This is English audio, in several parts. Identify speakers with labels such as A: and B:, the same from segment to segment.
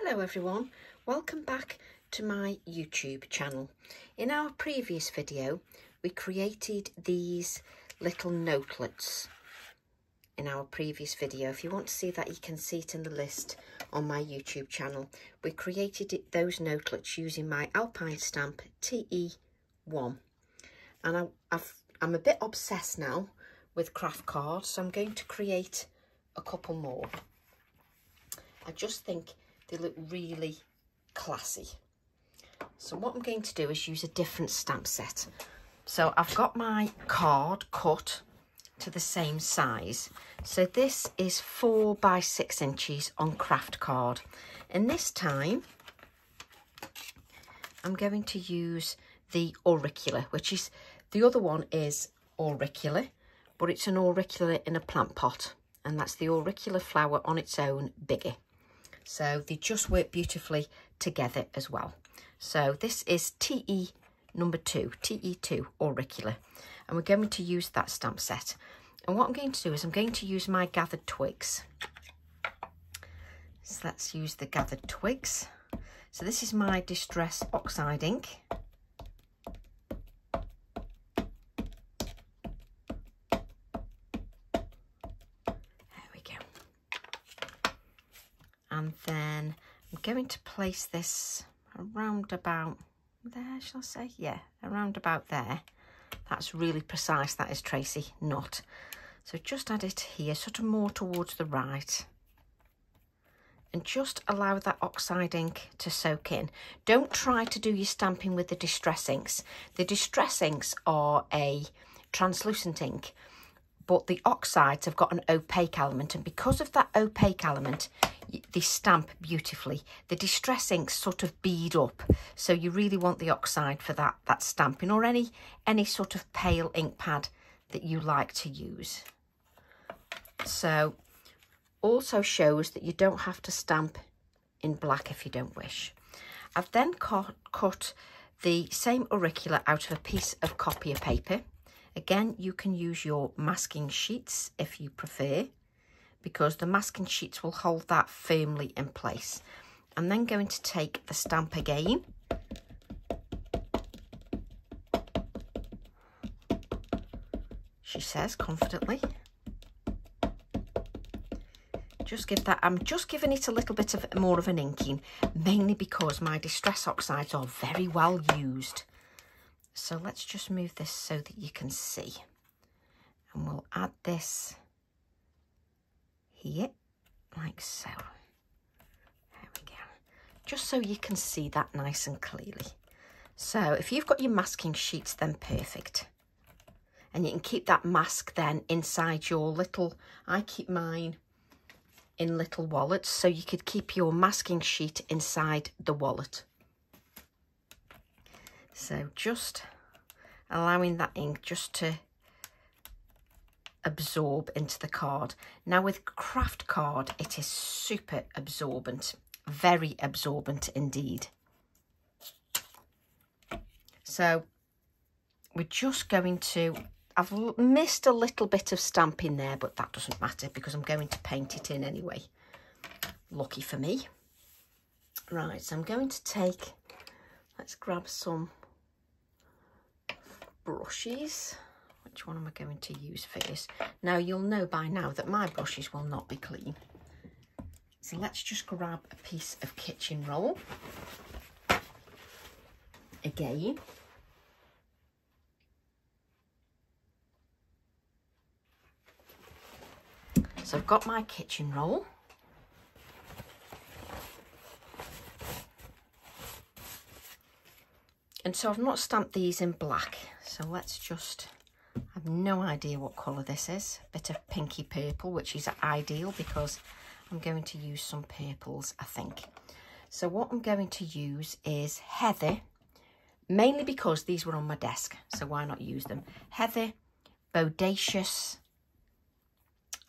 A: Hello everyone, welcome back to my YouTube channel. In our previous video we created these little notelets in our previous video. If you want to see that, you can see it in the list on my YouTube channel. We created those notelets using my Alpine stamp TE1, and I'm a bit obsessed now with craft cards, so I'm going to create a couple more. I just think they look really classy. So what I'm going to do is use a different stamp set. So I've got my card cut to the same size. So this is 4 by 6 inches on craft card. And this time I'm going to use the Auricula, which is, the other one is Auricula, but it's an Auricula in a plant pot. And that's the Auricula flower on its own, bigger. So they just work beautifully together as well. So this is TE number 2, TE2 Auricula, and we're going to use that stamp set. And what I'm going to do is I'm going to use my gathered twigs. So let's use the gathered twigs. So this is my Distress Oxide ink. And then I'm going to place this around about there, shall I say? Yeah, around about there. That's really precise, that is, Tracy, not. So just add it here, sort of more towards the right. And just allow that oxide ink to soak in. Don't try to do your stamping with the Distress inks. The Distress inks are a translucent ink, but the oxides have got an opaque element, and because of that opaque element, they stamp beautifully. The Distress inks sort of bead up, so you really want the oxide for that stamping, or any sort of pale ink pad that you like to use. So also shows that you don't have to stamp in black if you don't wish. I've then cut the same Auricula out of a piece of copier paper. Again, you can use your masking sheets if you prefer, because the masking sheets will hold that firmly in place. I'm then going to take the stamp again. She says confidently. Just give that, I'm just giving it a little bit of more of an inking, mainly because my Distress Oxides are very well used. So let's just move this so that you can see. And we'll add this here, like so. There we go. Just so you can see that nice and clearly. So if you've got your masking sheets, then perfect. And you can keep that mask then inside your little, I keep mine in little wallets, so you could keep your masking sheet inside the wallet. So just allowing that ink just to absorb into the card. Now with craft card, it is super absorbent, very absorbent indeed. So we're just going to, I've missed a little bit of stamping there, but that doesn't matter because I'm going to paint it in anyway. Lucky for me. Right, so I'm going to take, let's grab some brushes. Which one am I going to use first? Now you'll know by now that my brushes will not be clean. So let's just grab a piece of kitchen roll. Again. So I've got my kitchen roll. And so I've not stamped these in black. So let's just, I have no idea what colour this is. A bit of pinky purple, which is ideal because I'm going to use some purples, I think. So what I'm going to use is Heather, mainly because these were on my desk, so why not use them? Heather, Bodacious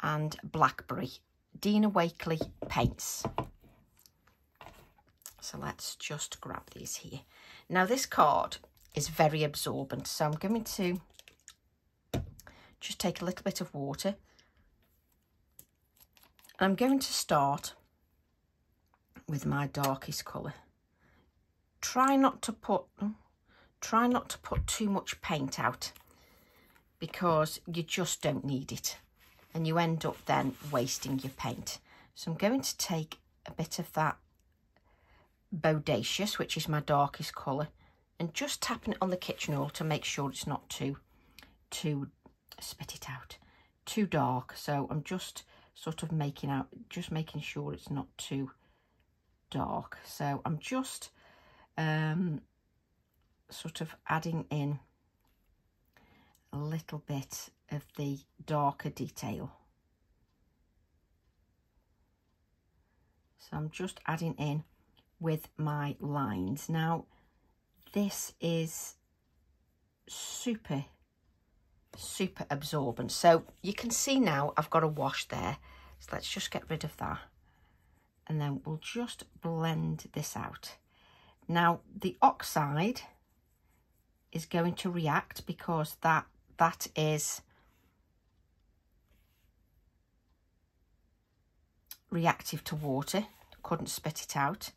A: and Blackberry, Dina Wakley paints. So let's just grab these here. Now this card is very absorbent, so I'm going to just take a little bit of water. I'm going to start with my darkest colour. Try not to put too much paint out, because you just don't need it and you end up then wasting your paint. So I'm going to take a bit of that Bodacious, which is my darkest colour, and just tapping it on the kitchen oil to make sure it's not too spit it out, too dark. So I'm just sort of making sure it's not too dark. So I'm just sort of adding in a little bit of the darker detail. So I'm just adding in with my lines. Now this is super absorbent, so you can see now I've got a wash there. So let's just get rid of that, and then we'll just blend this out. Now the oxide is going to react, because that is reactive to water. Couldn't spit it out,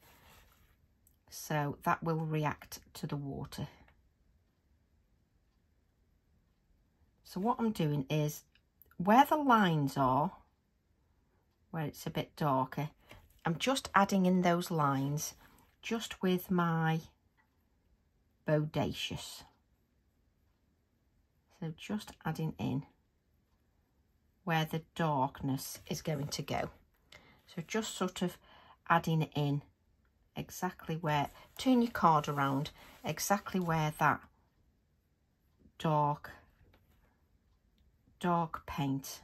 A: so that will react to the water. So what I'm doing is, where the lines are, where it's a bit darker, I'm just adding in those lines just with my Bodacious. So just adding in where the darkness is going to go. So just sort of adding it in exactly where, turn your card around, exactly where that dark paint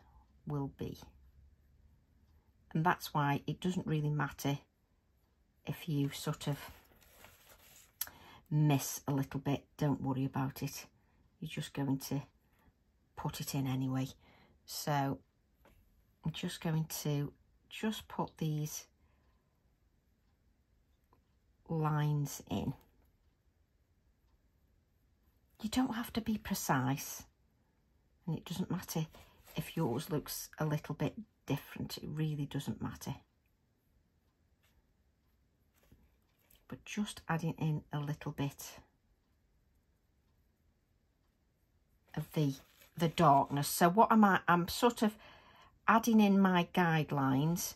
A: will be. And that's why it doesn't really matter if you sort of miss a little bit. Don't worry about it. You're just going to put it in anyway. So I'm just going to just put these lines in. You don't have to be precise, and it doesn't matter if yours looks a little bit different. It really doesn't matter. But just adding in a little bit of the darkness. So what am I'm sort of adding in my guidelines,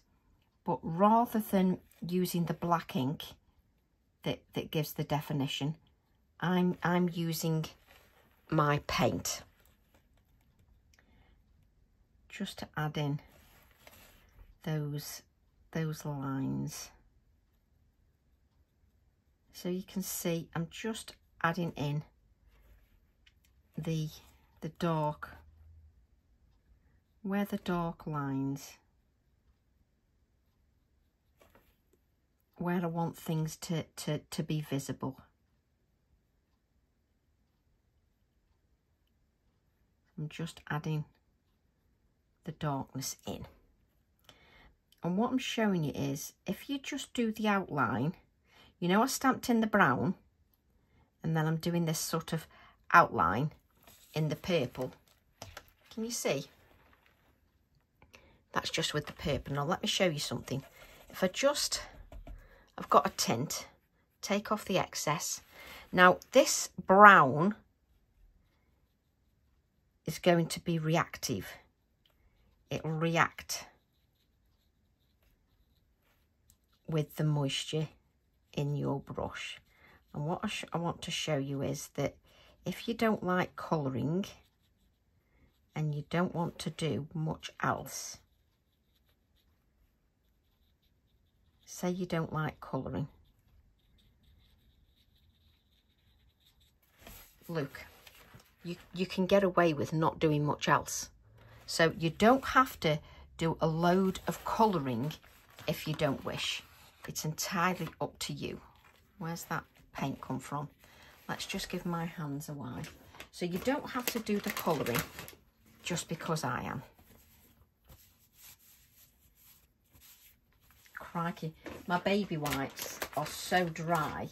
A: but rather than using the black ink that gives the definition, I'm using my paint just to add in those lines. So you can see I'm just adding in the dark, where the dark lines, where I want things to be visible. I'm just adding the darkness in. And what I'm showing you is, if you just do the outline, you know I stamped in the brown, and then I'm doing this sort of outline in the purple. Can you see? That's just with the purple. Now let me show you something. If I've got a tint, take off the excess. Now this brown is going to be reactive. It'll react with the moisture in your brush. And what I want to show you is that if you don't like colouring and you don't want to do much else, say you don't like colouring, look, you can get away with not doing much else. So you don't have to do a load of colouring if you don't wish. It's entirely up to you. Where's that paint come from? Let's just give my hands a wipe. So you don't have to do the colouring just because I am. Crikey, my baby wipes are so dry.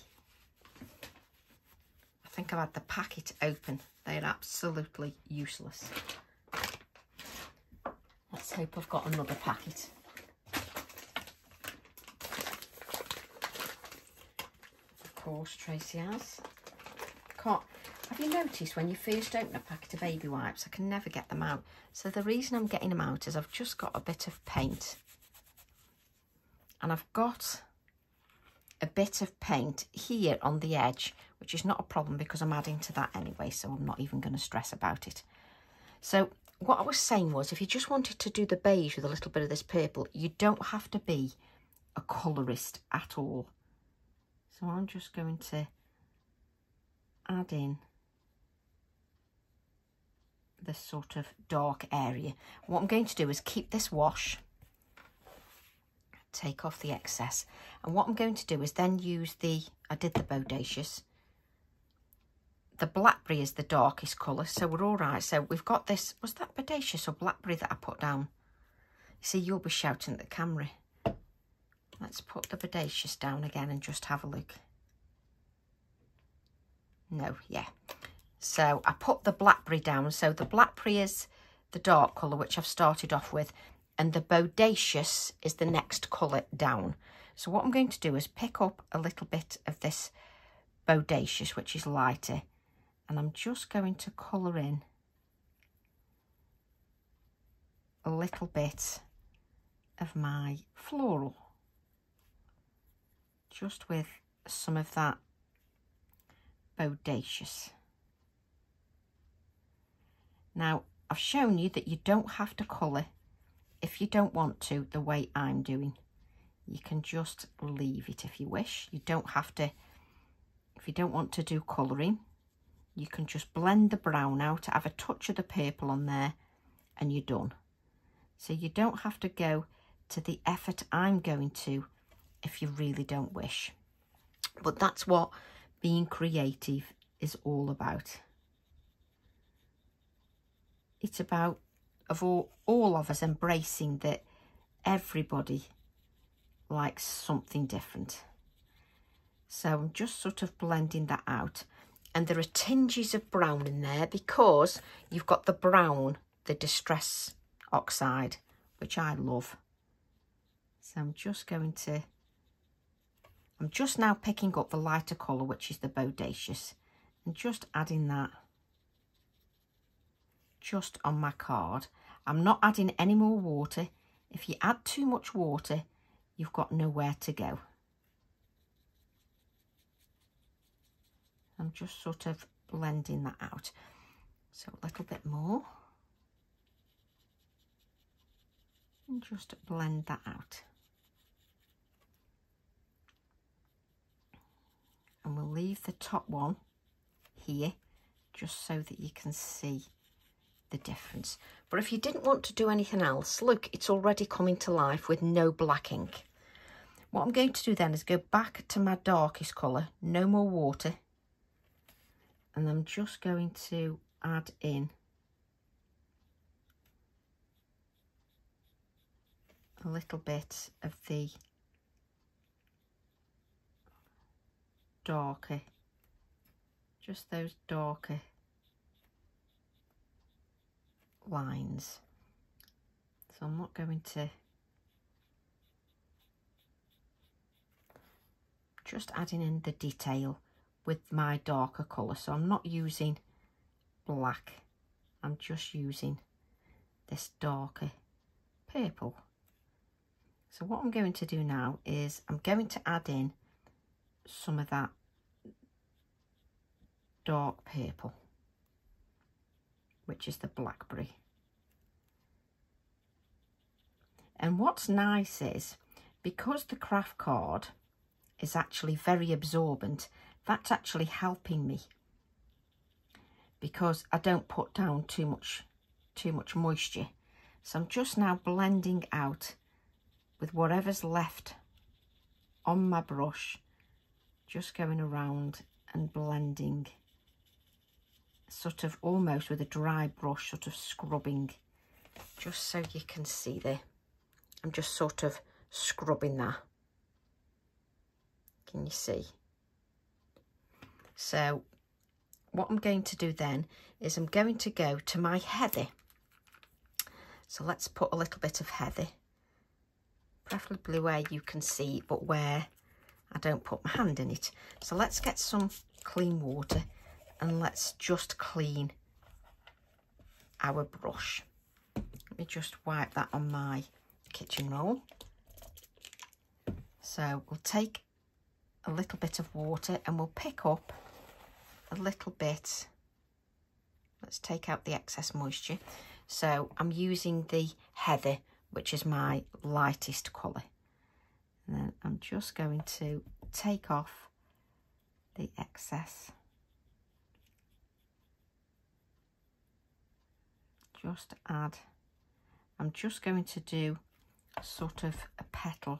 A: I think I've had the packet open. They're absolutely useless. Let's hope I've got another packet. course, Tracy has. Have you noticed when you first open a packet of baby wipes, I can never get them out. So the reason I'm getting them out is I've just got a bit of paint. And I've got a bit of paint here on the edge, which is not a problem because I'm adding to that anyway, so I'm not even going to stress about it. So what I was saying was, if you just wanted to do the beige with a little bit of this purple, you don't have to be a colourist at all. So I'm just going to add in this sort of dark area. What I'm going to do is keep this wash, take off the excess, and what I'm going to do is then use I did the bodacious. The blackberry is the darkest colour, so we're all right. So we've got this, was that bodacious or blackberry that I put down? You see, you'll be shouting at the camera. Let's put the bodacious down again and just have a look. No, yeah. So I put the blackberry down. So the blackberry is the dark colour, which I've started off with, and the bodacious is the next colour down. So what I'm going to do is pick up a little bit of this bodacious, which is lighter, and I'm just going to colour in a little bit of my floral, just with some of that bodacious. Now, I've shown you that you don't have to colour if you don't want to, the way I'm doing. You can just leave it if you wish. You don't have to, if you don't want to do colouring, you can just blend the brown out, have a touch of the purple on there, and you're done. So you don't have to go to the effort I'm going to if you really don't wish. But that's what being creative is all about. It's about all of us embracing that everybody likes something different. So I'm just sort of blending that out. And there are tinges of brown in there because you've got the brown, the Distress Oxide, which I love. So I'm just now picking up the lighter colour, which is the bodacious, and just adding that just on my card. I'm not adding any more water. If you add too much water, you've got nowhere to go. I'm just sort of blending that out. So a little bit more. And just blend that out. And we'll leave the top one here just so that you can see the difference. But if you didn't want to do anything else, look, it's already coming to life with no black ink. What I'm going to do then is go back to my darkest colour, no more water, and I'm just going to add in a little bit of the darker, just those darker lines. So I'm not going to, just adding in the detail with my darker colour. So I'm not using black, I'm just using this darker purple. So what I'm going to do now is I'm going to add in some of that dark purple, which is the blackberry. And what's nice is, because the craft card is actually very absorbent, that's actually helping me, because I don't put down too much moisture. So I'm just now blending out with whatever's left on my brush, just going around and blending, sort of almost with a dry brush, sort of scrubbing, just so you can see there. I'm just sort of scrubbing that. Can you see? So what I'm going to do then is I'm going to go to my heather. So let's put a little bit of heather, preferably where you can see, but where I don't put my hand in it. So let's get some clean water and let's just clean our brush. Let me just wipe that on my kitchen roll. So we'll take a little bit of water and we'll pick up a little bit. Let's take out the excess moisture. So I'm using the heather, which is my lightest colour. And then I'm just going to take off the excess. Just add, I'm just going to do sort of a petal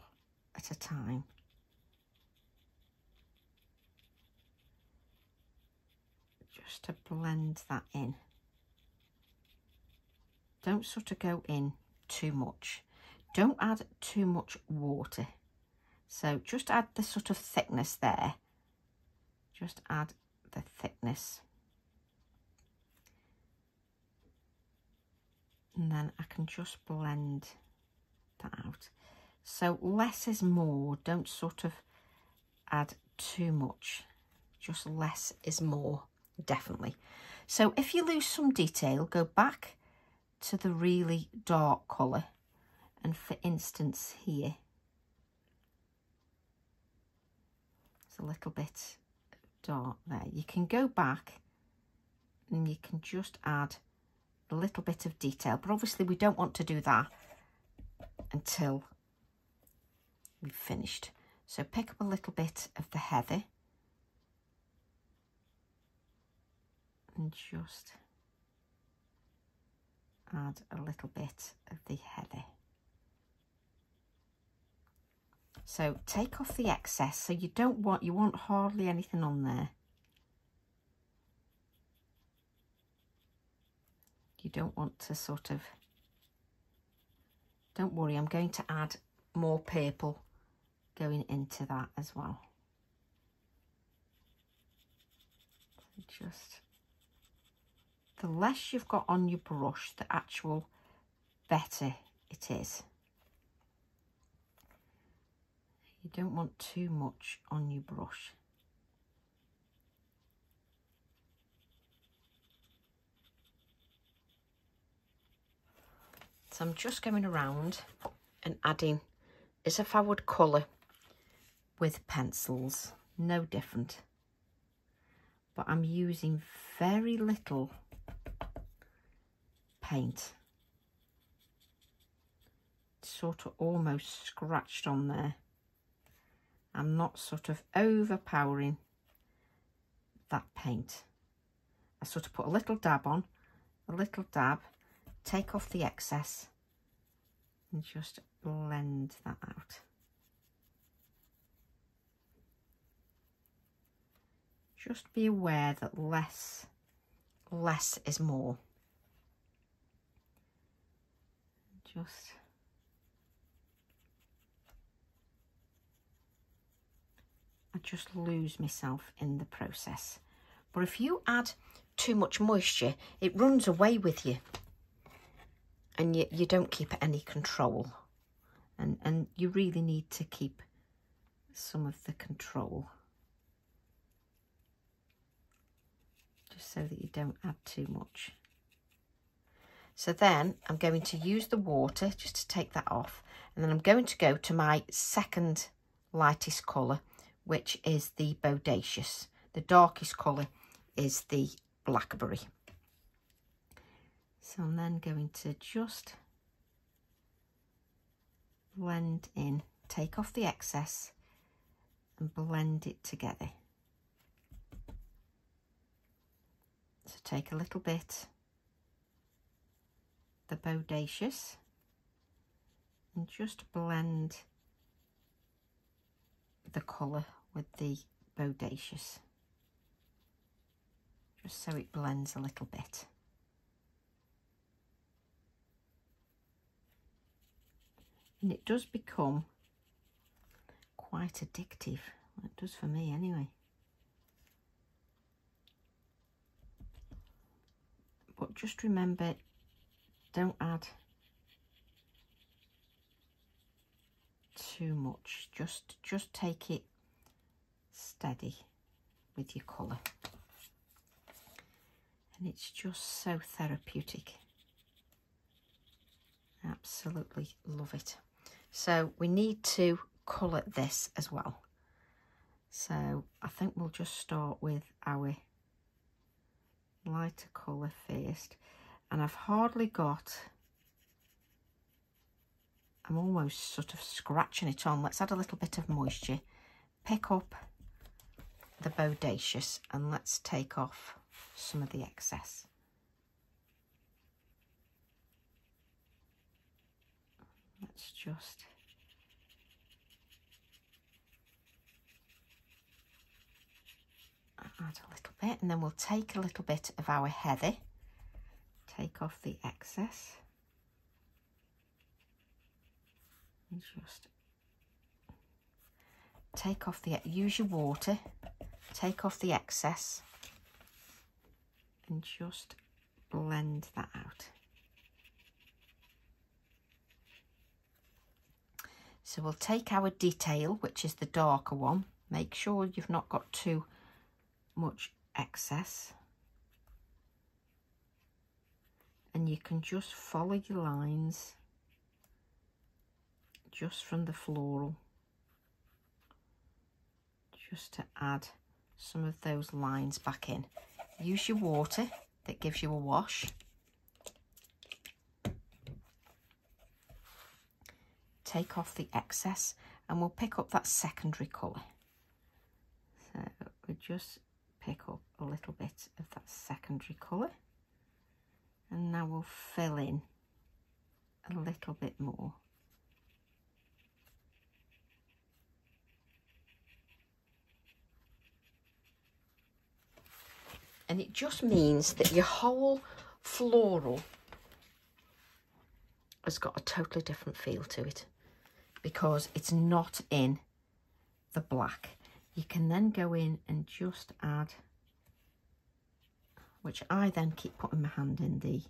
A: at a time. Just to blend that in. Don't sort of go in too much. Don't add too much water. So just add the sort of thickness there. Just add the thickness. And then I can just blend that out. So less is more. Don't sort of add too much. Just less is more, definitely. So if you lose some detail, go back to the really dark colour. And for instance here, it's a little bit dark there. You can go back and you can just add a little bit of detail, but obviously we don't want to do that until we've finished. So pick up a little bit of the heather and just add a little bit of the heather. So take off the excess. So you want hardly anything on there. You don't want to sort of, don't worry, I'm going to add more purple going into that as well. So just, the less you've got on your brush, the actual better it is. You don't want too much on your brush. So I'm just going around and adding as if I would colour with pencils, no different. But I'm using very little paint. It's sort of almost scratched on there. I'm not sort of overpowering that paint. I sort of put a little dab on, a little dab, take off the excess and just blend that out. Just be aware that less is more. Just I just lose myself in the process. But if you add too much moisture, it runs away with you. And you don't keep any control. And you really need to keep some of the control. Just so that you don't add too much. So then I'm going to use the water just to take that off. And then I'm going to go to my second lightest colour, which is the Bodacious. The darkest colour is the Blackberry. So I'm then going to just blend in, take off the excess and blend it together. So take a little bit the Bodacious and just blend the colour with the Bodacious, just so it blends a little bit. And it does become quite addictive. Well, it does for me anyway. But just remember, don't add too much. Just take it steady with your colour. And it's just so therapeutic. Absolutely love it. So we need to colour this as well. So I think we'll just start with our lighter colour first. And I've hardly got, I'm almost sort of scratching it on. Let's add a little bit of moisture. Pick up the Bodacious and let's take off some of the excess. Let's just add a little bit, and then we'll take a little bit of our heather, take off the excess, and just take off the, use your water, take off the excess, and just blend that out. So we'll take our detail, which is the darker one. Make sure you've not got too much excess. And you can just follow your lines just from the floral, just to add some of those lines back in. Use your water that gives you a wash. Take off the excess and we'll pick up that secondary colour. So we'll just pick up a little bit of that secondary colour, and now we'll fill in a little bit more. And it just means that your whole floral has got a totally different feel to it, because it's not in the black. You can then go in and just add, which I then keep putting my hand in the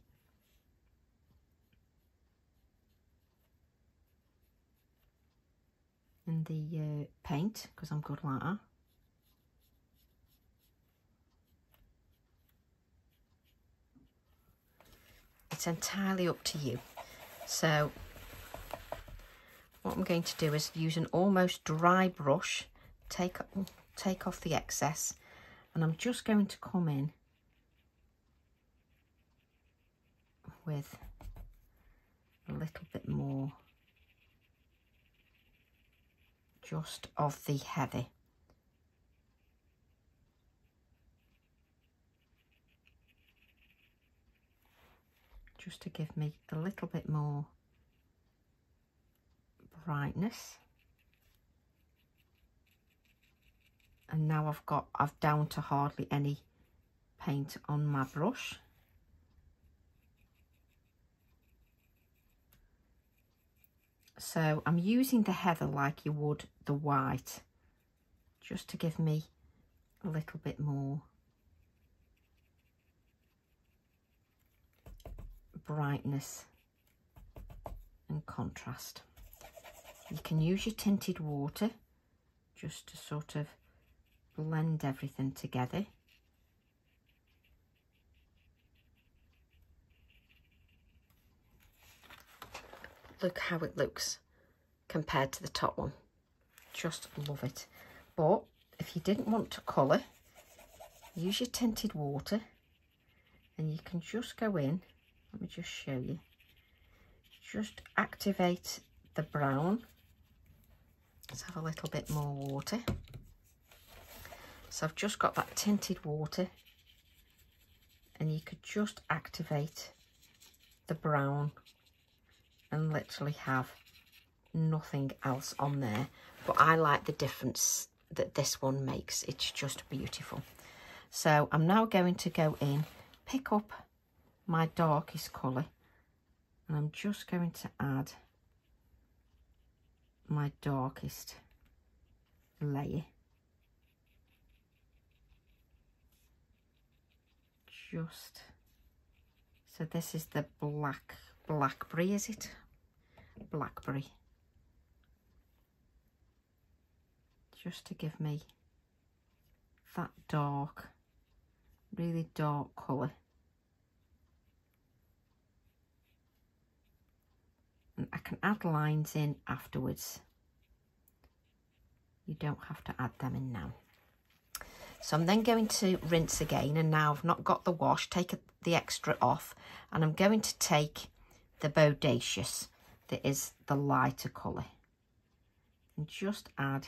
A: paint, because I'm good like that. It's entirely up to you. So what I'm going to do is use an almost dry brush, take off the excess, and I'm just going to come in with a little bit more just of the heather. Just to give me a little bit more brightness. And now I've down to hardly any paint on my brush. So I'm using the heather like you would the white, just to give me a little bit more brightness and contrast. You can use your tinted water just to sort of blend everything together. Look how it looks compared to the top one. Just love it. But if you didn't want to colour, use your tinted water and you can just go in. Let me just show you. Just activate the brown. Let's have a little bit more water. So I've just got that tinted water, and you could just activate the brown and literally have nothing else on there. But I like the difference that this one makes. It's just beautiful. So I'm now going to go in, pick up my darkest colour, and I'm just going to add my darkest layer. Just, so this is the blackberry, is it? Blackberry. Just to give me that dark, really dark colour. And I can add lines in afterwards. You don't have to add them in now. So I'm then going to rinse again, and now I've not got the wash, take the extra off, and I'm going to take the Bodacious, that is the lighter colour, and just add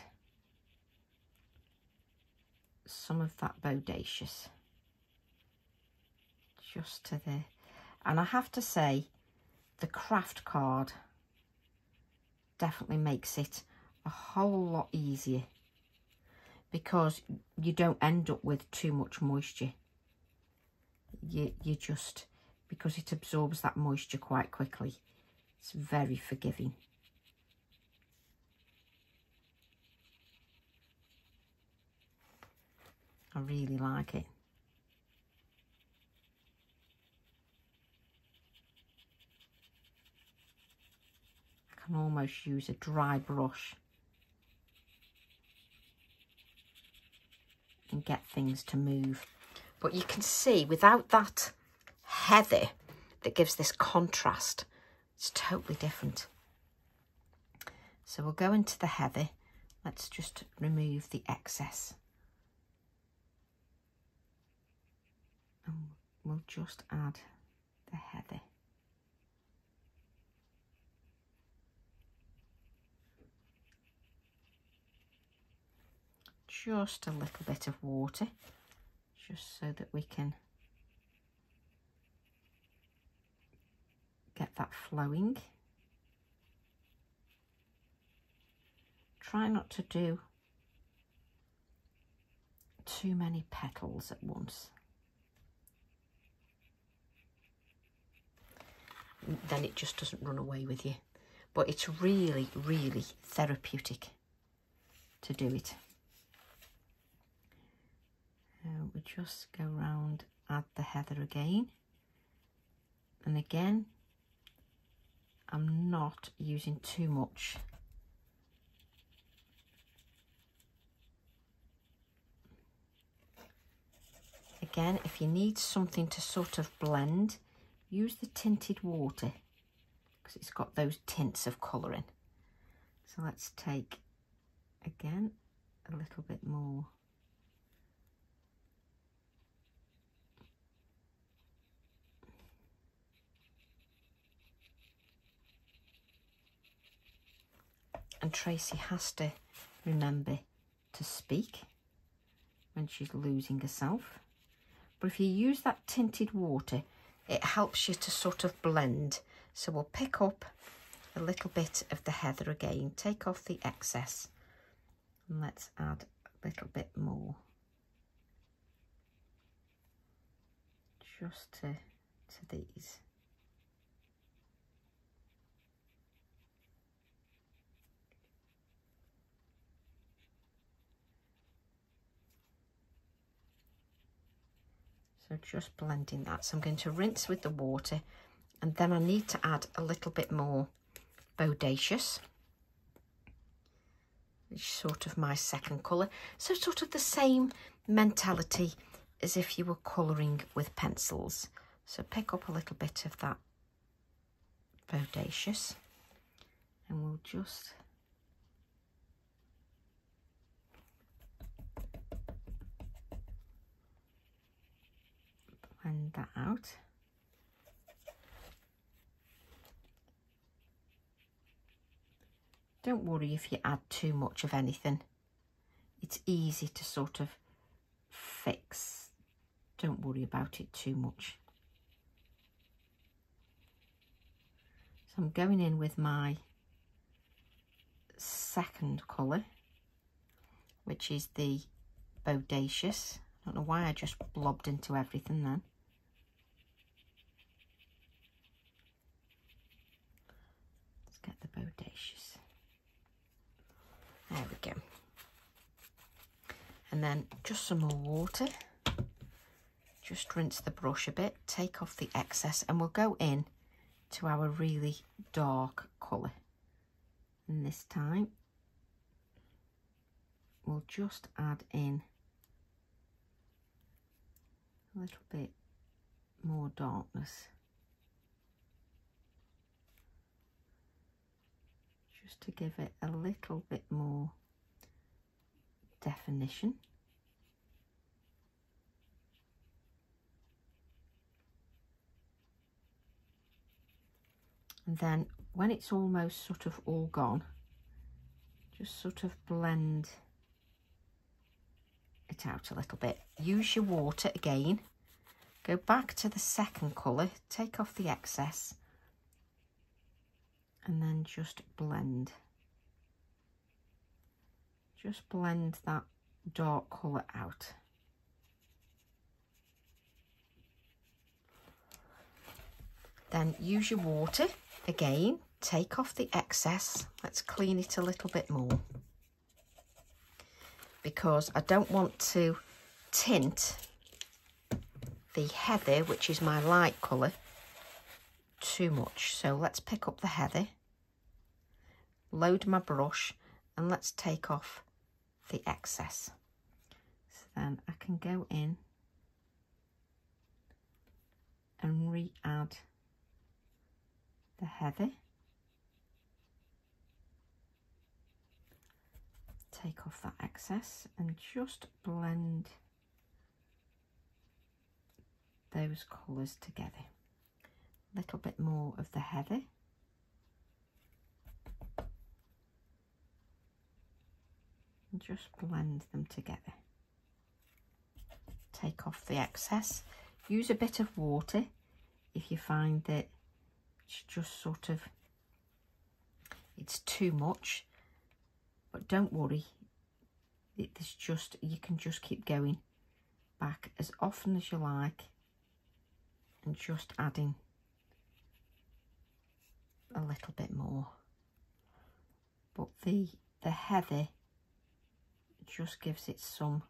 A: some of that Bodacious just to the, and I have to say the craft card definitely makes it a whole lot easier, because you don't end up with too much moisture. You just, because it absorbs that moisture quite quickly, it's very forgiving. I really like it. I can almost use a dry brush and get things to move. But you can see without that heather that gives this contrast, it's totally different. So we'll go into the heather. Let's just remove the excess. And we'll just add the heather. Just a little bit of water, just so that we can get that flowing. Try not to do too many petals at once. Then it just doesn't run away with you. But it's really, really therapeutic to do it. We just go round, add the heather again. And again, I'm not using too much. Again, if you need something to sort of blend, use the tinted water, because it's got those tints of colour in. So let's take, again, a little bit more. And Tracy has to remember to speak when she's losing herself. But if you use that tinted water, it helps you to sort of blend. So we'll pick up a little bit of the heather again, take off the excess, and let's add a little bit more. Just to these. So just blending that. So I'm going to rinse with the water, and then I need to add a little bit more Bodacious, which is sort of my second colour. So sort of the same mentality as if you were colouring with pencils. So pick up a little bit of that Bodacious, and we'll just blend that out. Don't worry if you add too much of anything. It's easy to sort of fix. Don't worry about it too much. So I'm going in with my second colour, which is the Bodacious. I don't know why I just blobbed into everything then. Let's get the Bodacious. There we go. And then just some more water. Just rinse the brush a bit, take off the excess, and we'll go in to our really dark colour. And this time we'll just add in a little bit more darkness, just to give it a little bit more definition. And then when it's almost sort of all gone, just sort of blend it out a little bit. Use your water again. Go back to the second colour, take off the excess, and then just blend. Just blend that dark colour out. Then use your water again, take off the excess. Let's clean it a little bit more, because I don't want to tint the heather, which is my light colour, too much. So let's pick up the heather, load my brush, and let's take off the excess. So then I can go in and re-add the heather. Take off that excess and just blend those colours together. A little bit more of the heather. And just blend them together. Take off the excess. Use a bit of water if you find that it's just sort of, it's too much. But don't worry, it's just, you can just keep going back as often as you like and just adding a little bit more. But the heather just gives it some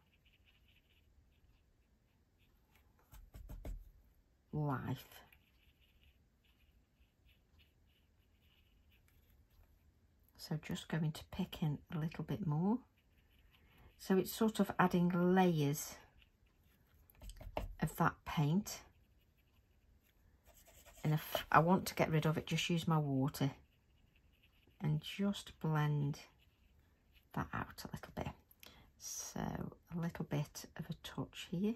A: life. So just going to pick in a little bit more. So it's sort of adding layers of that paint. And if I want to get rid of it, just use my water and just blend that out a little bit. So a little bit of a touch here.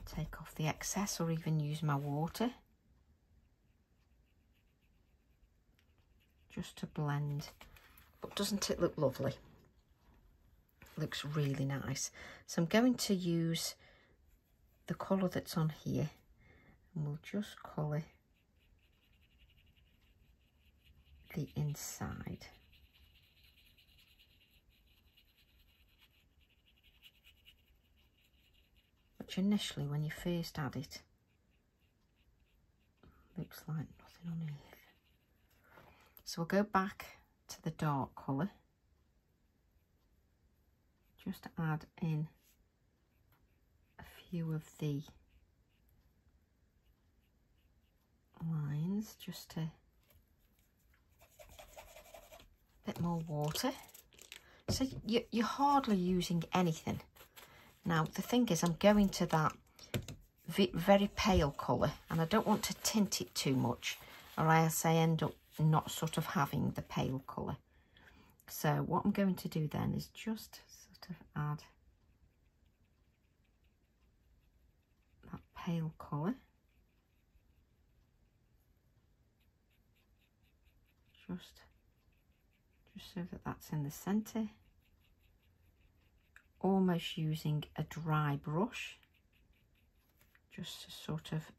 A: Take off the excess or even use my water. Just to blend. But doesn't it look lovely? Looks really nice. So I'm going to use the colour that's on here and we'll just colour the inside. Which initially, when you first add it, looks like nothing underneath. So we'll go back to the dark colour. Just add in a few of the lines, just to, a bit more water. So you're hardly using anything. Now the thing is, I'm going to that very pale colour and I don't want to tint it too much or else I end up not sort of having the pale colour. So what I'm going to do then is just sort of add that pale colour. Just so that that's in the centre. Almost using a dry brush, just to sort of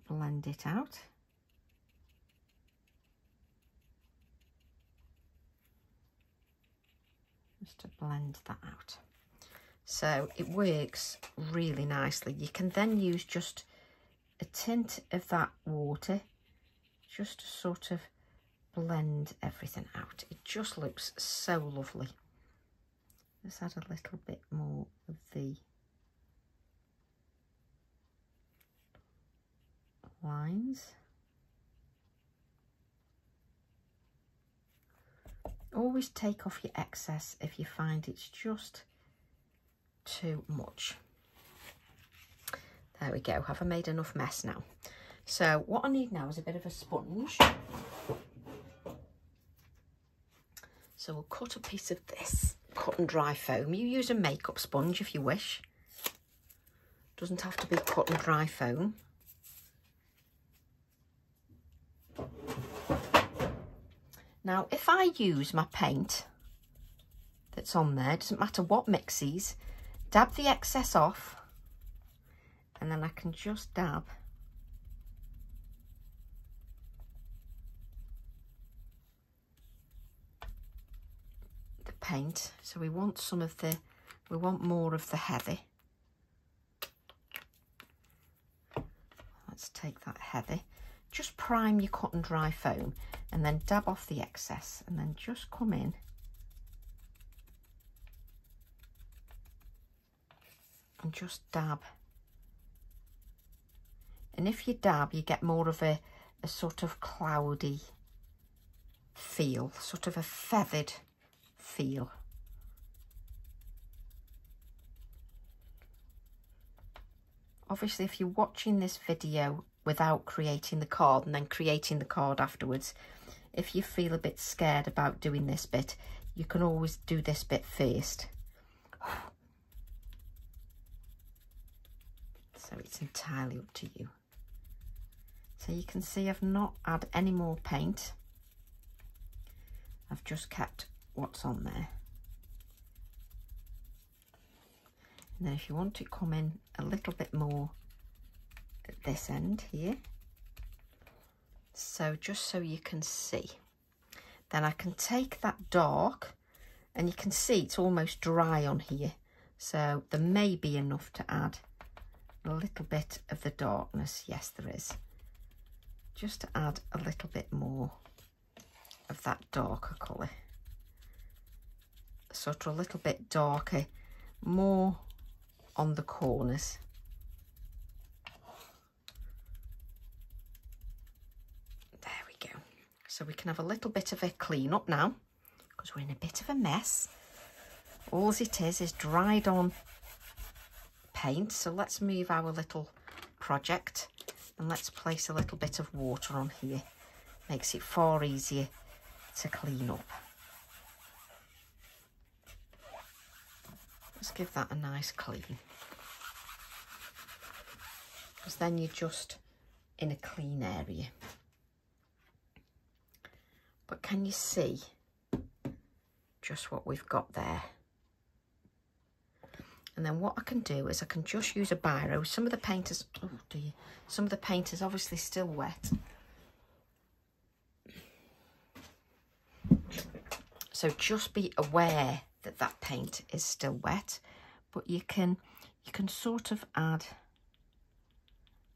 A: blend it out. Just to blend that out. So it works really nicely. You can then use just a tint of that water just to sort of blend everything out. It just looks so lovely. Let's add a little bit more of the lines. always take off your excess if you find it's just too much. There we go. Have I made enough mess now? So what I need now is a bit of a sponge. So we'll cut a piece of this cut and dry foam. You use a makeup sponge if you wish. Doesn't have to be cut and dry foam. Now, if I use my paint that's on there, doesn't matter what mixes, dab the excess off, and then I can just dab the paint. So we want more of the heavy. Let's take that heavy. Just prime your cut and dry foam and then dab off the excess, and then just come in and just dab. And if you dab, you get more of a sort of cloudy feel, sort of a feathered feel. Obviously, if you're watching this video without creating the card and then creating the card afterwards, if you feel a bit scared about doing this bit, you can always do this bit first. So it's entirely up to you. So you can see I've not added any more paint. I've just kept what's on there. And then if you want to come in a little bit more at this end here, so just so you can see, then I can take that dark, and you can see it's almost dry on here, so there may be enough to add a little bit of the darkness. Yes, there is. Just to add a little bit more of that darker colour, sort of a little bit darker, more on the corners. There we go. So we can have a little bit of a clean up now, because we're in a bit of a mess. All it is dried on paint. So let's move our little project and let's place a little bit of water on here. Makes it far easier to clean up. Let's give that a nice clean, because then you're just in a clean area. But can you see just what we've got there? And then what I can do is I can just use a biro. Some of the paint is, oh dear, some of the paint is obviously still wet. So just be aware that that paint is still wet, but you can sort of add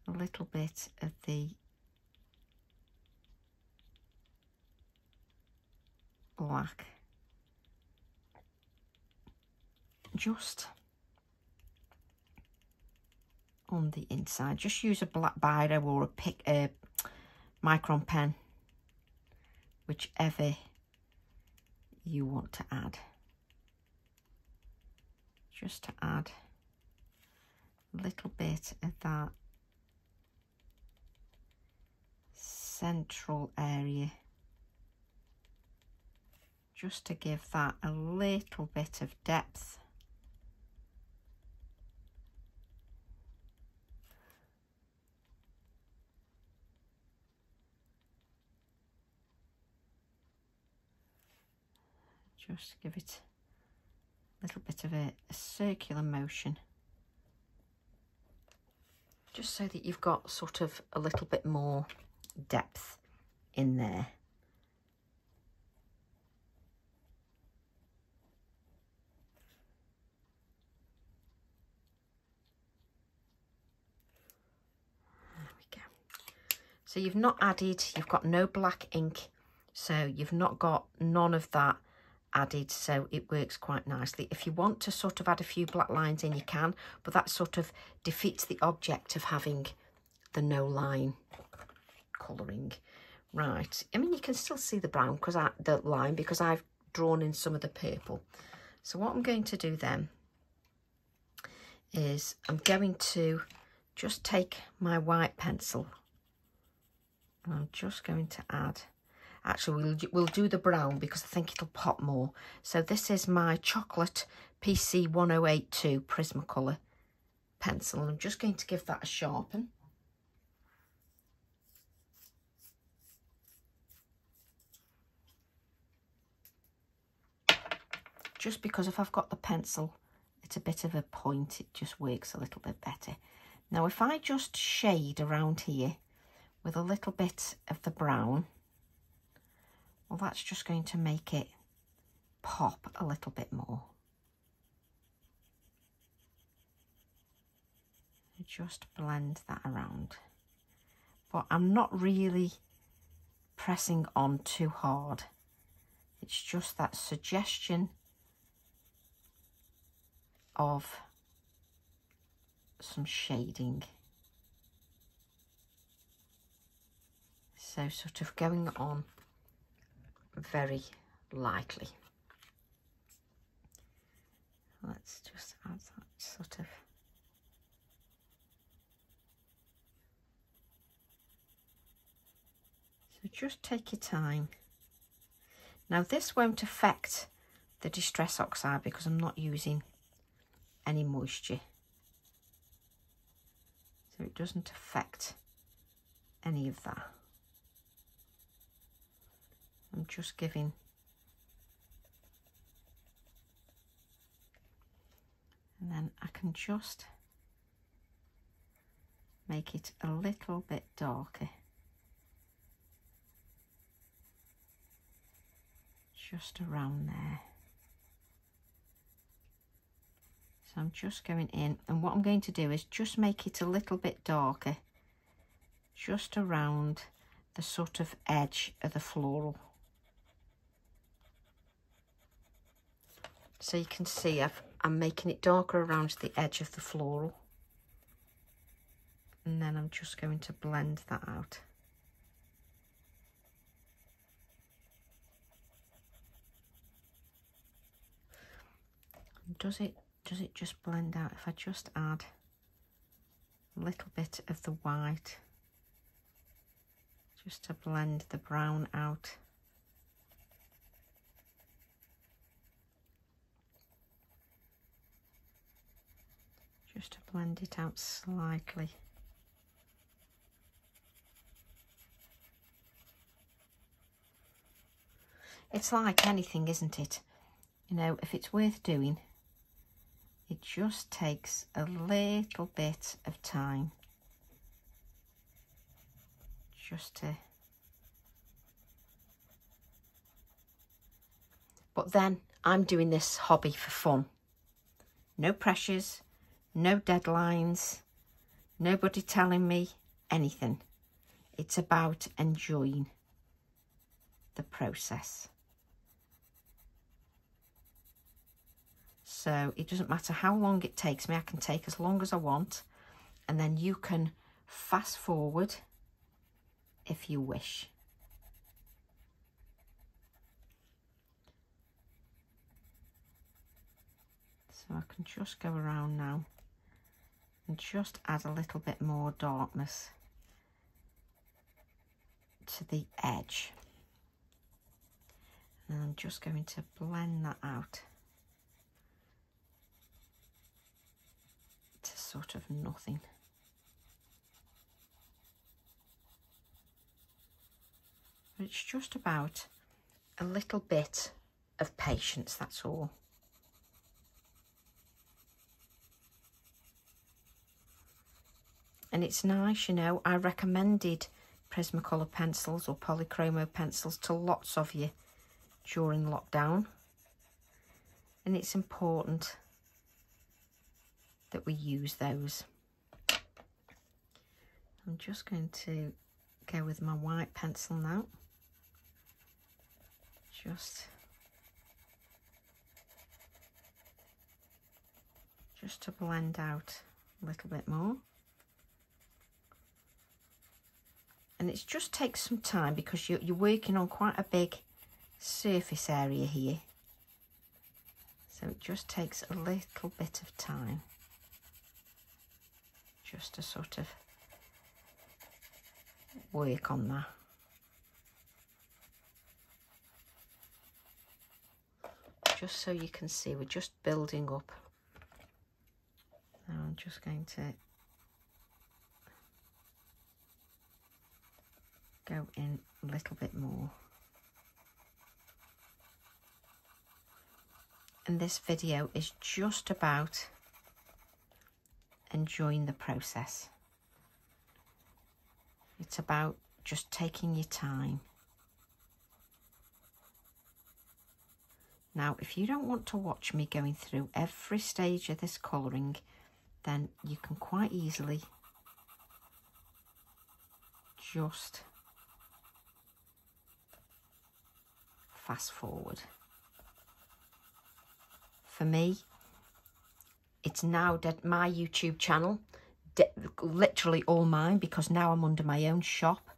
A: a little bit of the black just on the inside. Just use a black biro or a micron pen, whichever you want to add, just to add a little bit of that central area, just to give that a little bit of depth. Just give it a little bit of a circular motion, just so that you've got sort of a little bit more depth in there. There we go. So you've not added, you've got no black ink, so you've not got none of that added, so it works quite nicely. If you want to sort of add a few black lines in, you can, but that sort of defeats the object of having the no line colouring. Right, I mean, you can still see the brown, because the line, because I've drawn in some of the purple. So what I'm going to do then is I'm going to just take my white pencil and I'm just going to add, actually we'll do the brown because I think it'll pop more. So this is my chocolate PC 1082 Prismacolor pencil, and I'm just going to give that a sharpen. Just because if I've got the pencil at a bit of a point, it just works a little bit better. Now if I just shade around here with a little bit of the brown, well, that's just going to make it pop a little bit more. Just blend that around, but I'm not really pressing on too hard. It's just that suggestion of some shading. So sort of going on very lightly. Let's just add that sort of. So just take your time. Now this won't affect the Distress Oxide because I'm not using any moisture. So it doesn't affect any of that. I'm just giving and then I can just make it a little bit darker. Just around there. So I'm just going in, and what I'm going to do is just make it a little bit darker, just around the sort of edge of the floral. So you can see I'm making it darker around the edge of the floral. And then I'm just going to blend that out. Does it just blend out if I just add a little bit of the white just to blend the brown out? Just to blend it out slightly. It's like anything, isn't it? You know, if it's worth doing, it just takes a little bit of time just to... But then I'm doing this hobby for fun. No pressures, no deadlines, nobody telling me anything. It's about enjoying the process. So it doesn't matter how long it takes me, I can take as long as I want, and then you can fast forward if you wish. So I can just go around now and just add a little bit more darkness to the edge. And I'm just going to blend that out to sort of nothing. But it's just about a little bit of patience, that's all. And it's nice, you know, I recommended Prismacolor pencils or Polychromo pencils to lots of you during lockdown. And it's important that we use those. I'm just going to go with my white pencil now. Just to blend out a little bit more. And it just takes some time because you're working on quite a big surface area here. So it just takes a little bit of time just to sort of work on that. Just so you can see, we're just building up. Now I'm just going to go in a little bit more. And this video is just about enjoying the process. It's about just taking your time. Now, if you don't want to watch me going through every stage of this colouring, then you can quite easily just fast forward. For me, it's now my YouTube channel, literally all mine, because now I'm under my own shop.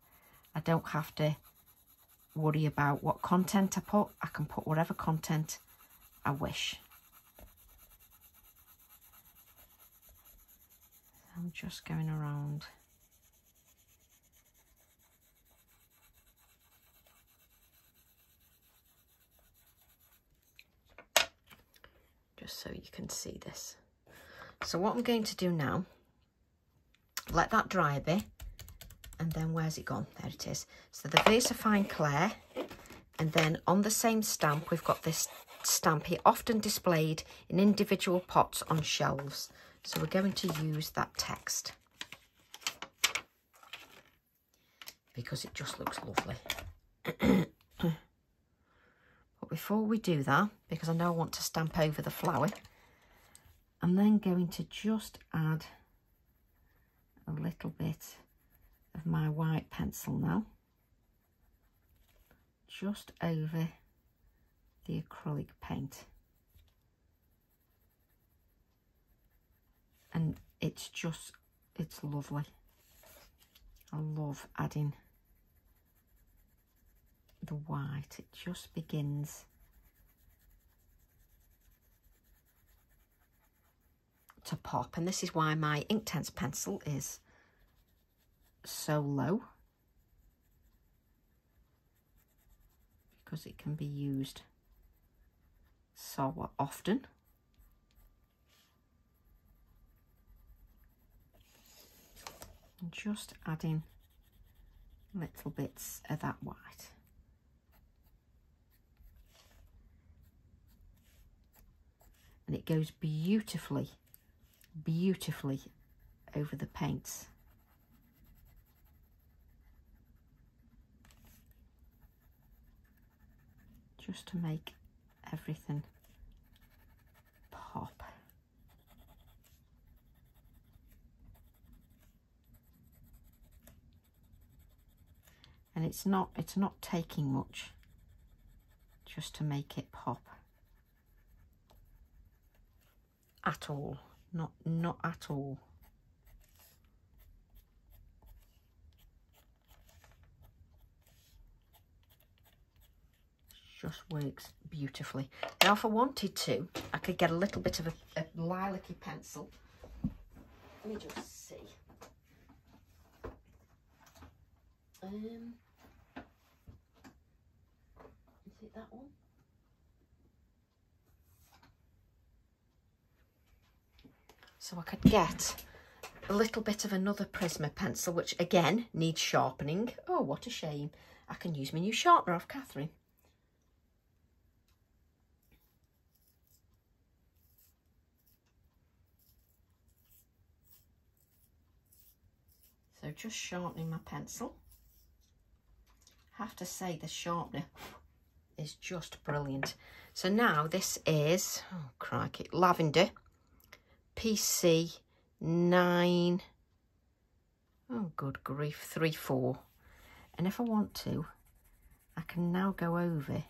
A: I don't have to worry about what content I put. I can put whatever content I wish. I'm just going around. Just so you can see this. So what I'm going to do now, let that dry a bit, and then where's it gone? There it is. So the VersaFine Clair, and then on the same stamp we've got this stamp here, often displayed in individual pots on shelves. So we're going to use that text because it just looks lovely. But before we do that, because I know I want to stamp over the flower, I'm then going to just add a little bit of my white pencil now, just over the acrylic paint. And it's lovely. I love adding the white. It just begins to pop, and this is why my Inktense pencil is so low, because it can be used so often. And just adding little bits of that white. And it goes beautifully, beautifully over the paints. Just to make everything pop. And it's not taking much just to make it pop. At all. Not at all. Just works beautifully. Now if I wanted to, I could get a little bit of a lilac-y pencil. Let me just see. Is it that one? So I could get a little bit of another Prisma pencil, which again needs sharpening. Oh, what a shame. I can use my new sharpener off Catherine. So just sharpening my pencil. I have to say the sharpener is just brilliant. So now this is, oh crikey, Lavender PC 9, oh good grief, 3/4. And if I want to, I can now go over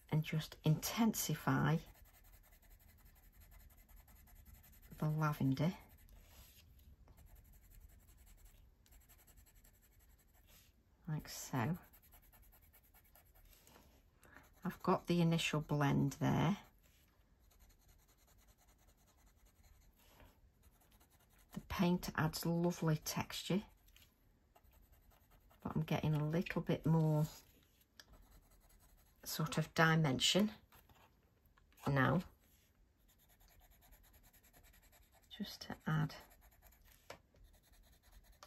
A: and just intensify the lavender. Like so. I've got the initial blend there. The paint adds lovely texture, but I'm getting a little bit more sort of dimension now, just to add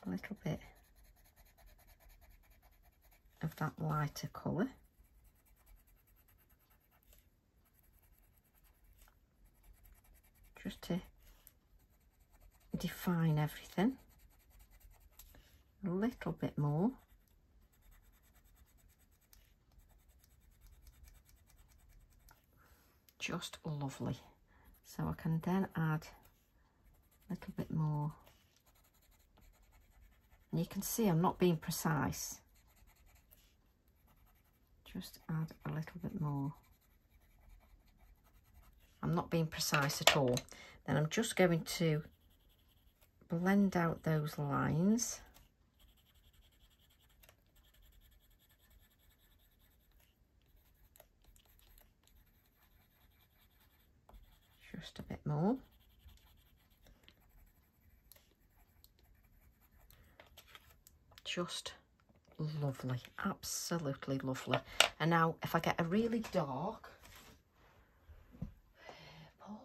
A: a little bit of that lighter colour. Just to define everything a little bit more. Just lovely. So I can then add a little bit more. And you can see I'm not being precise. Just add a little bit more. I'm not being precise at all. Then I'm just going to blend out those lines. Just a bit more. Just lovely, absolutely lovely. And now if I get a really dark purple,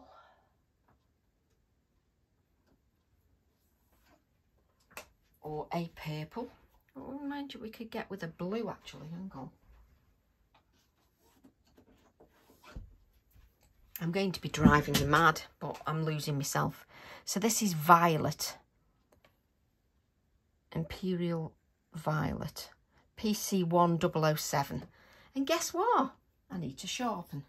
A: or a purple, oh, mind you, we could get with a blue actually, hang on. I'm going to be driving you mad, but I'm losing myself. So this is violet. Imperial Violet. PC1007. And guess what? I need to sharpen.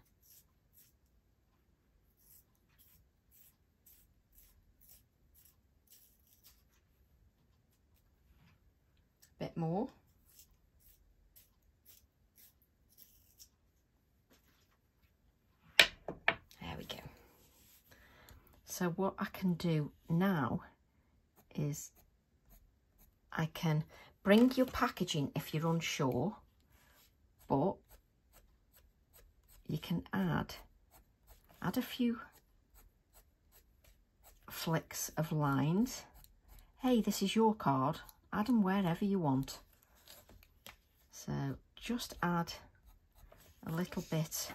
A: A bit more. There we go. So what I can do now is I can bring your packaging if you're unsure, but you can add a few flicks of lines. Hey, this is your card. Add them wherever you want. So just add a little bit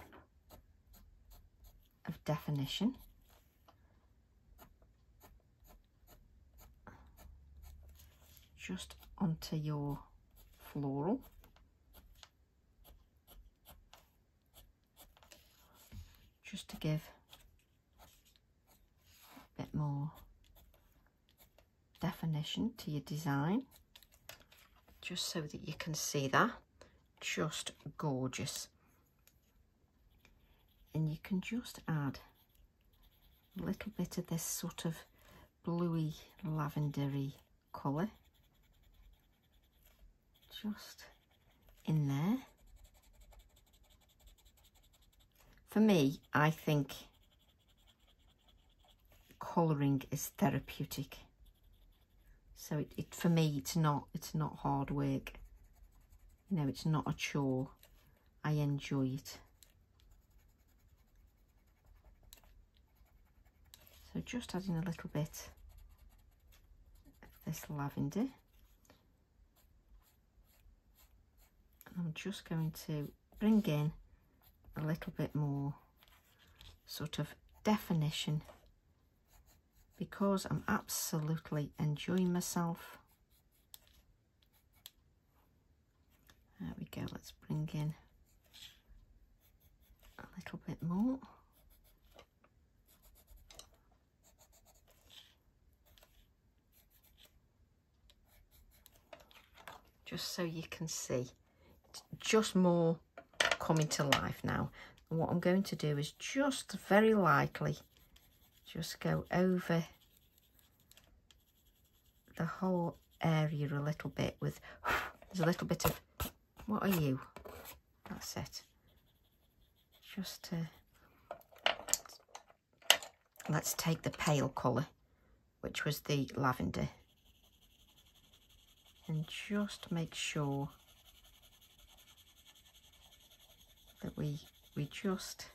A: of definition. Just onto your floral. Just to give a bit more definition to your design. Just so that you can see that. Just gorgeous. And you can just add a little bit of this sort of bluey lavendery colour. Just in there. For me, I think colouring is therapeutic. So for me, it's not hard work. You know, it's not a chore. I enjoy it. So just adding a little bit of this lavender. And I'm just going to bring in a little bit more sort of definition, because I'm absolutely enjoying myself. There we go, let's bring in a little bit more. Just so you can see, it's just more coming to life now. And what I'm going to do is just very lightly just go over the whole area a little bit with, there's a little bit of, what are you? That's it. Just to, let's take the pale colour, which was the lavender, and just make sure that we just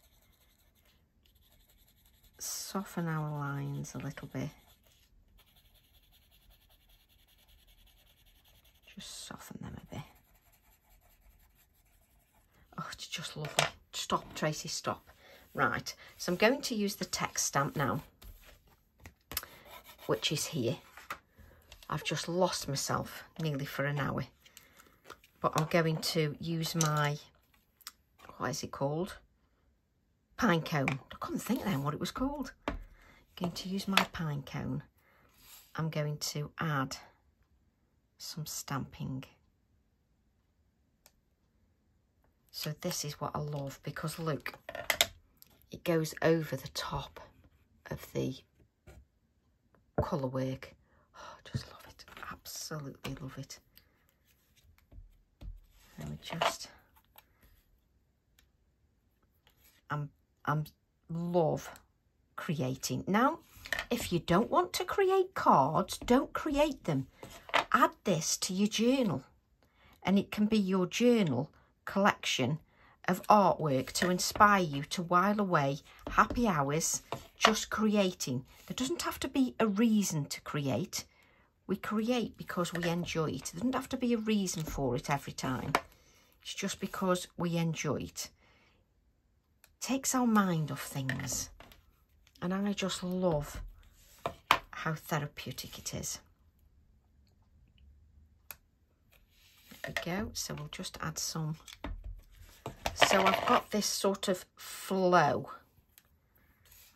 A: soften our lines a little bit. Just soften them a bit. Oh, it's just lovely. Stop, Tracy, stop. Right, so I'm going to use the text stamp now, which is here. I've just lost myself nearly for an hour. But I'm going to use my, what is it called? Pine cone. I couldn't think then what it was called. I'm going to use my pine cone. I'm going to add some stamping. So this is what I love, because look, it goes over the top of the colour work. Oh, just love it. Absolutely love it. And we just, I'm love creating. Now, if you don't want to create cards, don't create them. Add this to your journal, and it can be your journal collection of artwork to inspire you to while away happy hours just creating. There doesn't have to be a reason to create. We create because we enjoy it. There doesn't have to be a reason for it every time. It's just because we enjoy it. It takes our mind off things. And I just love how therapeutic it is. There we go. So we'll just add some. So I've got this sort of flow.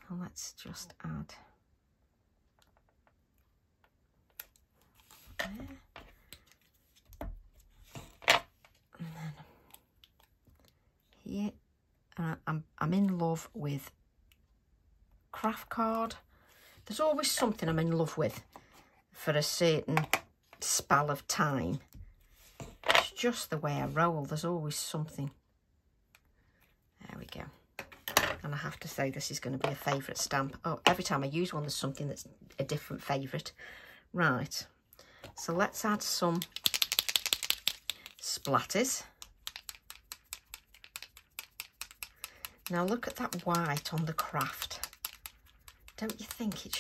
A: And let's just add there. And then here, I'm in love with craft card. There's always something I'm in love with for a certain spell of time. It's just the way I roll. There's always something. There we go. And I have to say, this is going to be a favourite stamp. Oh, every time I use one, there's something that's a different favourite. Right. So let's add some splatters. Now look at that white on the craft. Don't you think it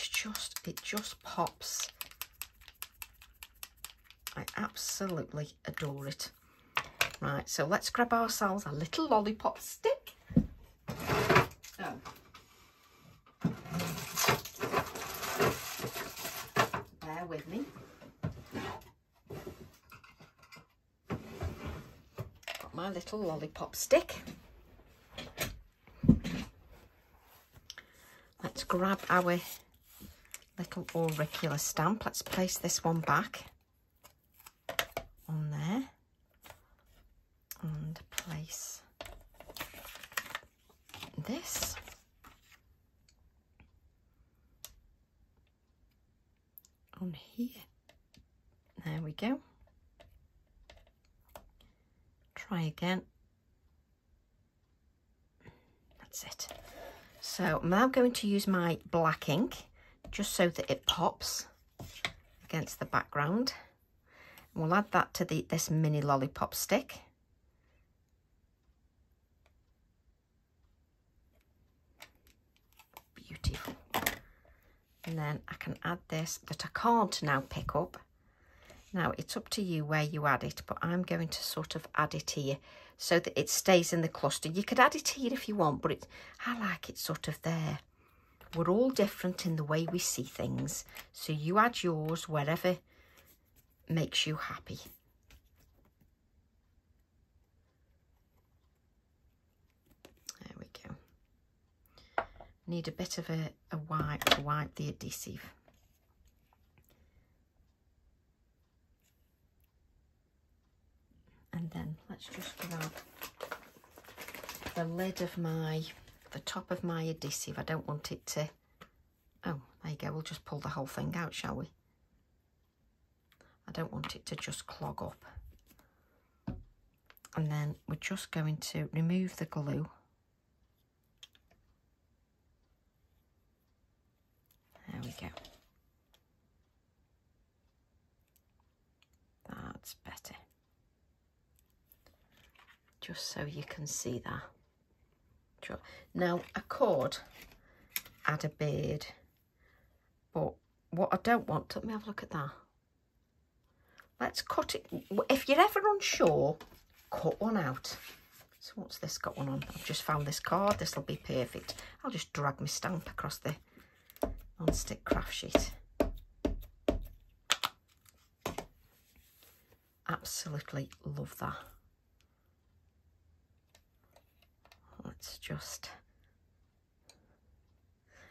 A: just pops? I absolutely adore it. Right, so let's grab ourselves a little lollipop stick. Oh. Bear with me. Got my little lollipop stick. Let's grab our little auricula stamp. Let's place this one back on there and place this on here. There we go. Try again. That's it. So I'm now going to use my black ink just so that it pops against the background. And we'll add that to this mini lollipop stick. Beautiful. And then I can add this that I can't now pick up. Now it's up to you where you add it, but I'm going to sort of add it here so that it stays in the cluster. You could add it here if you want, but I like it sort of there. We're all different in the way we see things, so you add yours wherever makes you happy. There we go. Need a bit of a wipe to wipe the adhesive. And then let's just grab the lid of the top of my adhesive. I don't want it to, oh, there you go. We'll just pull the whole thing out, shall we? I don't want it to just clog up. And then we're just going to remove the glue. There we go. That's better. Just so you can see that. Now, I could add a beard, but what I don't want, let me have a look at that. Let's cut it. If you're ever unsure, cut one out. So what's this got one on? I've just found this card. This will be perfect. I'll just drag my stamp across the non-stick craft sheet. Absolutely love that. Let's just...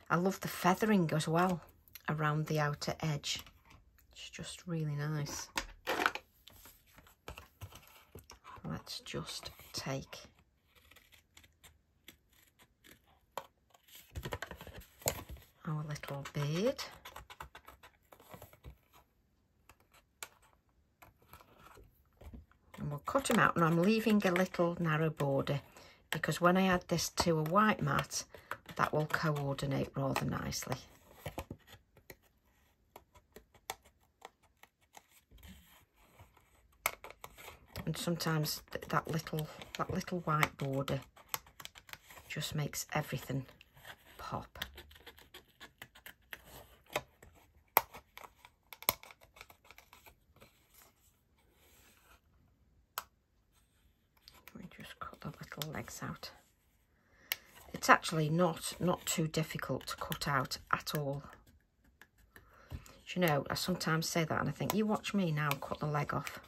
A: I love the feathering as well around the outer edge. It's just really nice. Let's just take our little beard. And we'll cut him out, and I'm leaving a little narrow border because when I add this to a white mat, that will coordinate rather nicely. And sometimes that little white border just makes everything pop. We just cut the little legs out. It's actually not too difficult to cut out at all. Do you know, I sometimes say that and I think, you watch me now cut the leg off.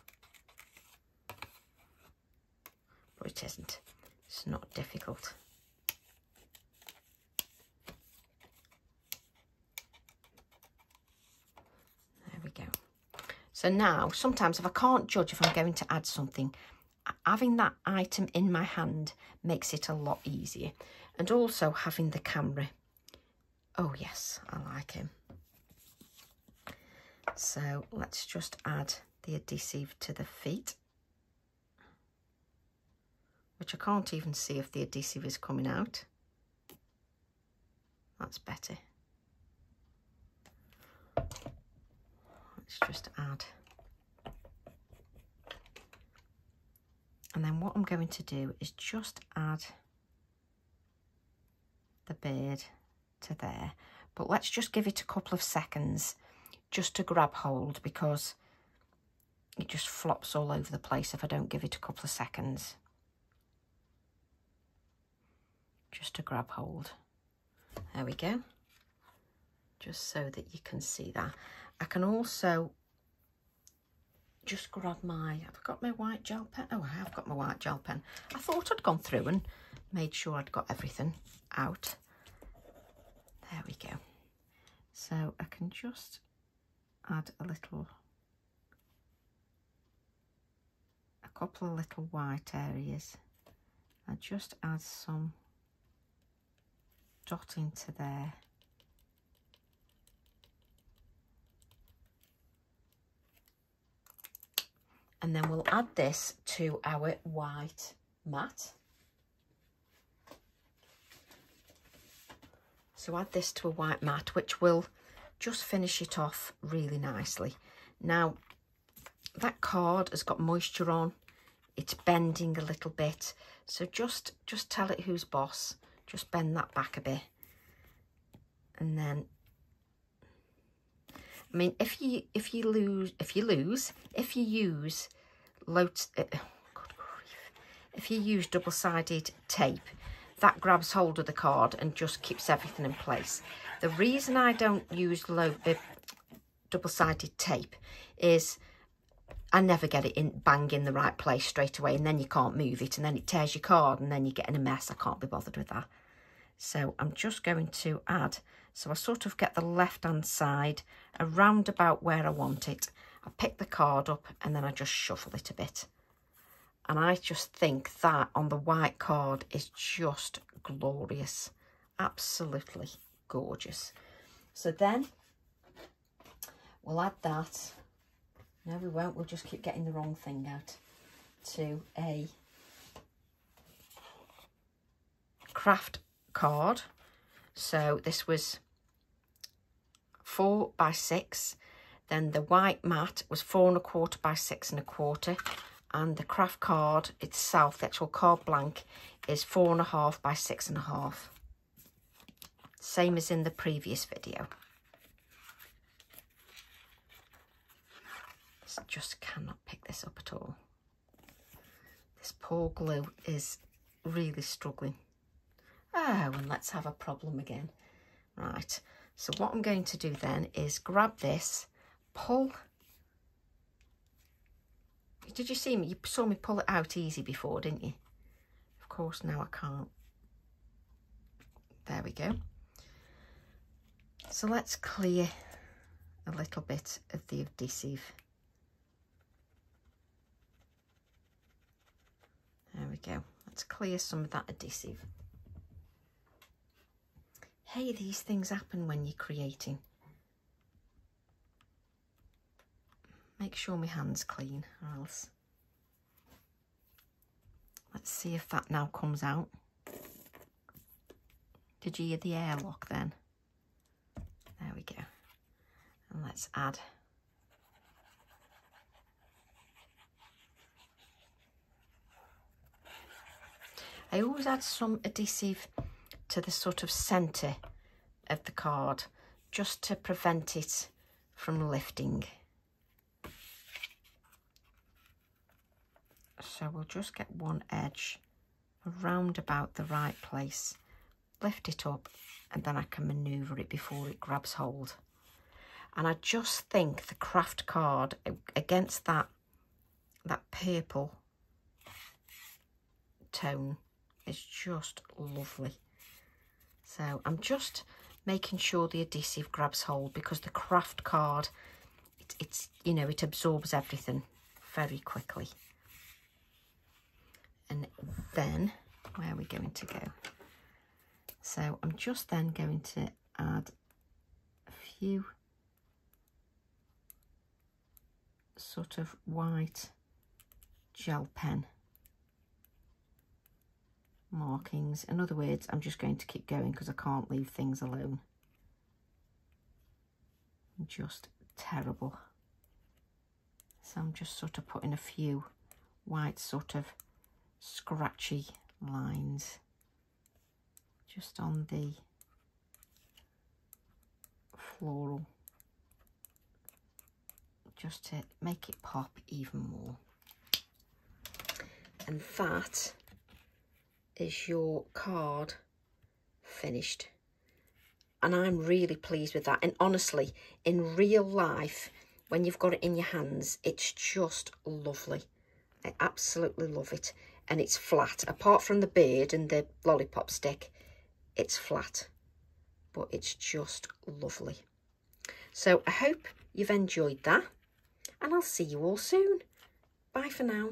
A: But it isn't. It's not difficult. There we go. So now, sometimes if I can't judge if I'm going to add something, having that item in my hand makes it a lot easier. And also having the camera. Oh yes, I like him. So let's just add the adhesive to the feet, which I can't even see if the adhesive is coming out. That's better. Let's just add. And then what I'm going to do is just add the beard to there. But let's just give it a couple of seconds just to grab hold, because it just flops all over the place if I don't give it a couple of seconds. Just to grab hold. There we go. Just so that you can see that. I can also just grab my, have I got my white gel pen? Oh, I have got my white gel pen. I thought I'd gone through and made sure I'd got everything out. There we go. So I can just add a couple of little white areas. I just add some dotting to there. And then we'll add this to our white mat. So add this to a white mat, which will just finish it off really nicely. Now, that card has got moisture on. It's bending a little bit. So just tell it who's boss. Just bend that back a bit. And then, I mean, if you use double-sided tape, that grabs hold of the card and just keeps everything in place. The reason I don't use double-sided tape is I never get it bang in the right place straight away, and then you can't move it, and then it tears your card, and then you get in a mess. I can't be bothered with that. So I'm just going to add, so I sort of get the left-hand side around about where I want it. I pick the card up and then I just shuffle it a bit. And I just think that on the white card is just glorious. Absolutely gorgeous. So then we'll add that. No, we won't. We'll just keep getting the wrong thing out. To a craft card. So this was 4 by 6. Then the white mat was 4 1/4 by 6 1/4. and the craft card itself, the actual card blank, is 4.5 by 6.5. Same as in the previous video. Just cannot pick this up at all. This poor glue is really struggling. Oh, and let's have a problem again. Right, so what I'm going to do then is grab this, pull. Did you see me? You saw me pull it out easy before, didn't you? Of course, now I can't. There we go. So let's clear a little bit of the adhesive. There we go. Let's clear some of that adhesive. Hey, these things happen when you're creating. Make sure my hand's clean, or else. Let's see if that now comes out. Did you hear the airlock then? There we go. And let's add. I always add some adhesive to the sort of centre of the card, just to prevent it from lifting. So we'll just get one edge around about the right place, lift it up, and then I can manoeuvre it before it grabs hold. And I just think the craft card against that purple tone is just lovely. So I'm just making sure the adhesive grabs hold, because the craft card, it's you know, it absorbs everything very quickly. And then, where are we going to go? So I'm just then going to add a few sort of white gel pen markings. In other words, I'm just going to keep going because I can't leave things alone. Just terrible. So I'm just sort of putting a few white sort of scratchy lines just on the floral, just to make it pop even more. And that is your card finished, and I'm really pleased with that. And honestly, in real life, when you've got it in your hands, it's just lovely. I absolutely love it. And it's flat, apart from the bird and the lollipop stick, it's flat, but it's just lovely. So I hope you've enjoyed that, and I'll see you all soon. Bye for now.